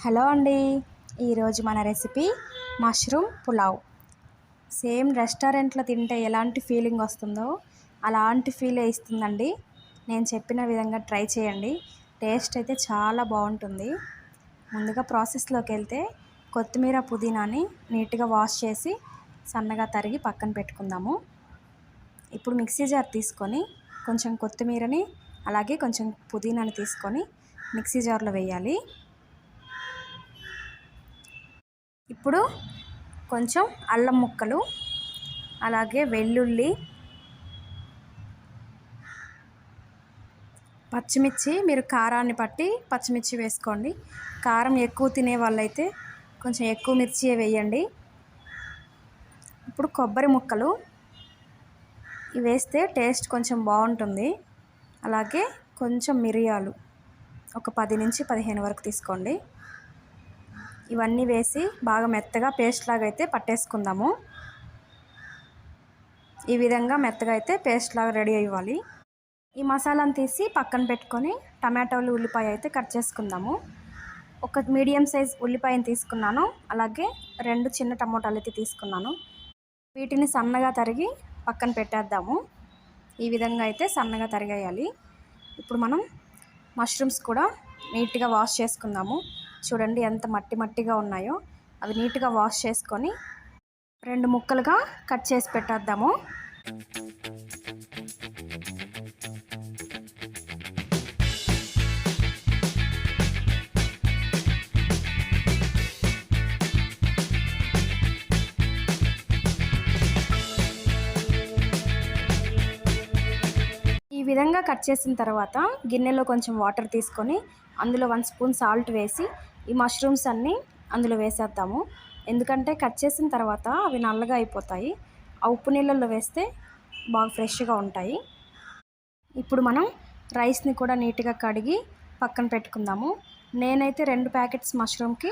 Hello అండి. ఈరోజు మన రెసిపీ మష్రూమ్ పులావ్. సేమ్ రెస్టారెంట్లో తింటే ఎలాంటి ఫీలింగ్ వస్తుందో అలాంటి ఫీలే ఇస్తుందండి. నేను చెప్పిన విధంగా ట్రై చేయండి. టేస్ట్ అయితే చాలా బాగుంటుంది. ముందుగా ప్రాసెస్లోకి వెళ్తే కొత్తిమీర పుదీనాని నీట్గా వాష్ చేసి సన్నగా తరిగి పక్కన పెట్టుకుందాము. ఇప్పుడు మిక్సీ జార్ తీసుకొని కొంచెం కొత్తిమీరని అలాగే కొంచెం పుదీనాని తీసుకొని మిక్సీ జార్లో వేయాలి. ఇప్పుడు కొంచెం అల్లం ముక్కలు అలాగే వెల్లుల్లి, పచ్చిమిర్చి మీరు కారాన్ని బట్టి పచ్చిమిర్చి వేసుకోండి. కారం ఎక్కువ తినే వాళ్ళైతే కొంచెం ఎక్కువ మిర్చియే వేయండి. ఇప్పుడు కొబ్బరి ముక్కలు ఇవి వేస్తే టేస్ట్ కొంచెం బాగుంటుంది. అలాగే కొంచెం మిరియాలు ఒక 10 నుంచి 15 వరకు తీసుకోండి. ఇవన్నీ వేసి బాగా మెత్తగా పేస్ట్ లాగా అయితే పట్టేసుకుందాము. ఈ విధంగా మెత్తగా అయితే పేస్ట్ లాగా రెడీ అవ్వాలి. ఈ మసాలాను తీసి పక్కన పెట్టుకొని టమాటోలు, ఉల్లిపాయ అయితే కట్ చేసుకుందాము. ఒక మీడియం సైజ్ ఉల్లిపాయను తీసుకున్నాను. అలాగే 2 చిన్న టమోటాలు అయితే తీసుకున్నాను. వీటిని సన్నగా తరిగి పక్కన పెట్టేద్దాము. ఈ విధంగా అయితే సన్నగా తరిగేయాలి. ఇప్పుడు మనం మష్రూమ్స్ కూడా నీట్గా వాష్ చేసుకుందాము. చూడండి ఎంత మట్టి మట్టిగా ఉన్నాయో. అవి నీట్గా వాష్ చేసుకొని 2 ముక్కలుగా కట్ చేసి పెట్టేద్దాము. ఈ విధంగా కట్ చేసిన తర్వాత గిన్నెలో కొంచెం వాటర్ తీసుకొని అందులో 1 స్పూన్ సాల్ట్ వేసి ఈ మష్రూమ్స్ అన్నీ అందులో వేసేద్దాము. ఎందుకంటే కట్ చేసిన తర్వాత అవి నల్లగా అయిపోతాయి. ఆ ఉప్పు నీళ్ళల్లో వేస్తే బాగా ఫ్రెష్గా ఉంటాయి. ఇప్పుడు మనం రైస్ని కూడా నీట్గా కడిగి పక్కన పెట్టుకుందాము. నేనైతే 2 ప్యాకెట్స్ మష్రూమ్కి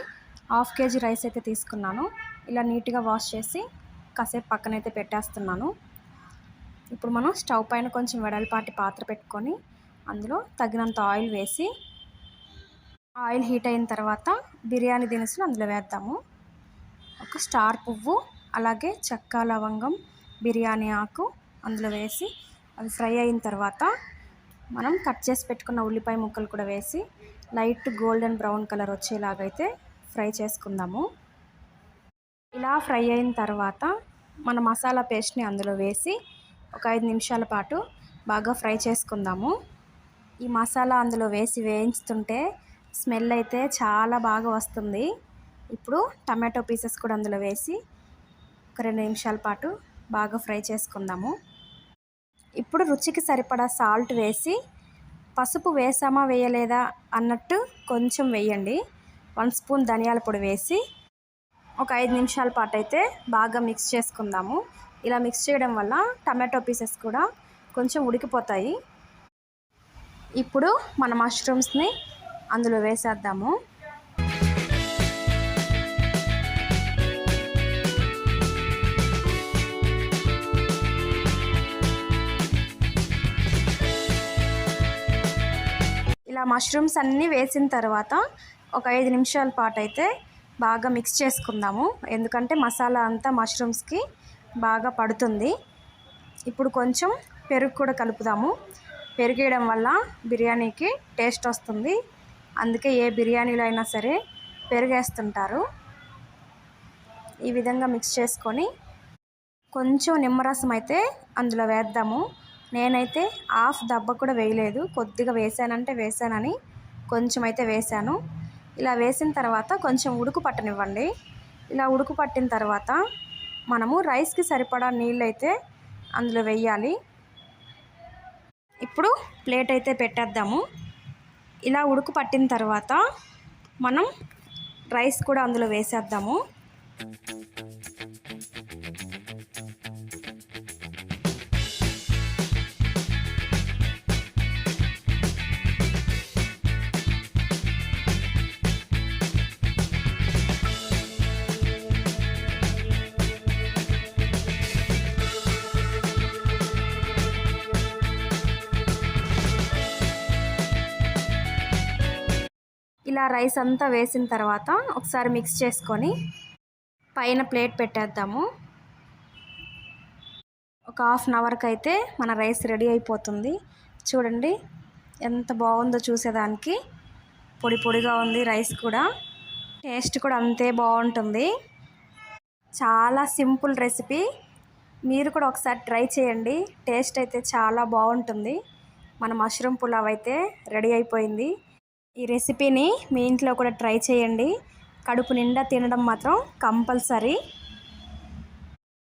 1/2 కేజీ రైస్ అయితే తీసుకున్నాను. ఇలా నీట్గా వాష్ చేసి కాసేపు పక్కనైతే పెట్టేస్తున్నాను. ఇప్పుడు మనం స్టవ్ పైన కొంచెం వెడల్పాటి పాత్ర పెట్టుకొని అందులో తగినంత ఆయిల్ వేసి ఆయిల్ హీట్ అయిన తర్వాత బిర్యానీ దినుసులు అందులో వేద్దాము. ఒక స్టార్ పువ్వు అలాగే చెక్క, లవంగం, బిర్యానీ ఆకు అందులో వేసి అవి ఫ్రై అయిన తర్వాత మనం కట్ చేసి పెట్టుకున్న ఉల్లిపాయ ముక్కలు కూడా వేసి లైట్ గోల్డెన్ బ్రౌన్ కలర్ వచ్చేలాగైతే ఫ్రై చేసుకుందాము. ఇలా ఫ్రై అయిన తర్వాత మన మసాలా పేస్ట్ని అందులో వేసి ఒక 5 నిమిషాల పాటు బాగా ఫ్రై చేసుకుందాము. ఈ మసాలా అందులో వేసి వేయించుతుంటే స్మెల్ అయితే చాలా బాగా వస్తుంది. ఇప్పుడు టమాటో పీసెస్ కూడా అందులో వేసి ఒక 2 నిమిషాల పాటు బాగా ఫ్రై చేసుకుందాము. ఇప్పుడు రుచికి సరిపడా సాల్ట్ వేసి పసుపు వేసామా వేయలేదా అన్నట్టు కొంచెం వేయండి. 1 స్పూన్ ధనియాల పొడి వేసి ఒక 5 నిమిషాల పాటు అయితే బాగా మిక్స్ చేసుకుందాము. ఇలా మిక్స్ చేయడం వల్ల టమాటో పీసెస్ కూడా కొంచెం ఉడికిపోతాయి. ఇప్పుడు మన మష్రూమ్స్ని అందులో వేసేద్దాము. ఇలా మష్రూమ్స్ అన్నీ వేసిన తర్వాత ఒక 5 నిమిషాల పాటు అయితే బాగా మిక్స్ చేసుకుందాము. ఎందుకంటే మసాలా అంతా మష్రూమ్స్కి బాగా పడుతుంది. ఇప్పుడు కొంచెం పెరుగు కూడా కలుపుదాము. పెరుగు వేయడం వల్ల బిర్యానీకి టేస్ట్ వస్తుంది. అందుకే ఏ బిర్యానీలో అయినా సరే పెరుగు వేస్తుంటారు. ఈ విధంగా మిక్స్ చేసుకొని కొంచెం నిమ్మరసం అయితే అందులో వేద్దాము. నేనైతే 1/2 దెబ్బ కూడా వేయలేదు. కొద్దిగా వేసానంటే వేసానని కొంచెం అయితే వేసాను. ఇలా వేసిన తర్వాత కొంచెం ఉడుకు పట్టనివ్వండి. ఇలా ఉడుకు పట్టిన తర్వాత మనము రైస్కి సరిపడా నీళ్ళు అయితే అందులో వేయాలి. ఇప్పుడు ప్లేట్ అయితే పెట్టేద్దాము. ఇలా ఉడుకు పట్టిన తర్వాత మనం రైస్ కూడా అందులో వేసేద్దాము. ఇలా ఇలా రైస్ అంతా వేసిన తర్వాత ఒకసారి మిక్స్ చేసుకొని పైన ప్లేట్ పెట్టేద్దాము. ఒక హాఫ్ అన్ అవర్కి అయితే మన రైస్ రెడీ అయిపోతుంది. చూడండి ఎంత బాగుందో చూసేదానికి. పొడి పొడిగా ఉంది రైస్ కూడా. టేస్ట్ కూడా అంతే బాగుంటుంది. చాలా సింపుల్ రెసిపీ. మీరు కూడా ఒకసారి ట్రై చేయండి. టేస్ట్ అయితే చాలా బాగుంటుంది. మన మష్రూమ్ పులావ్ అయితే రెడీ అయిపోయింది. ఈ రెసిపీని మీ ఇంట్లో కూడా ట్రై చేయండి. కడుపు నిండా తినడం మాత్రం కంపల్సరీ.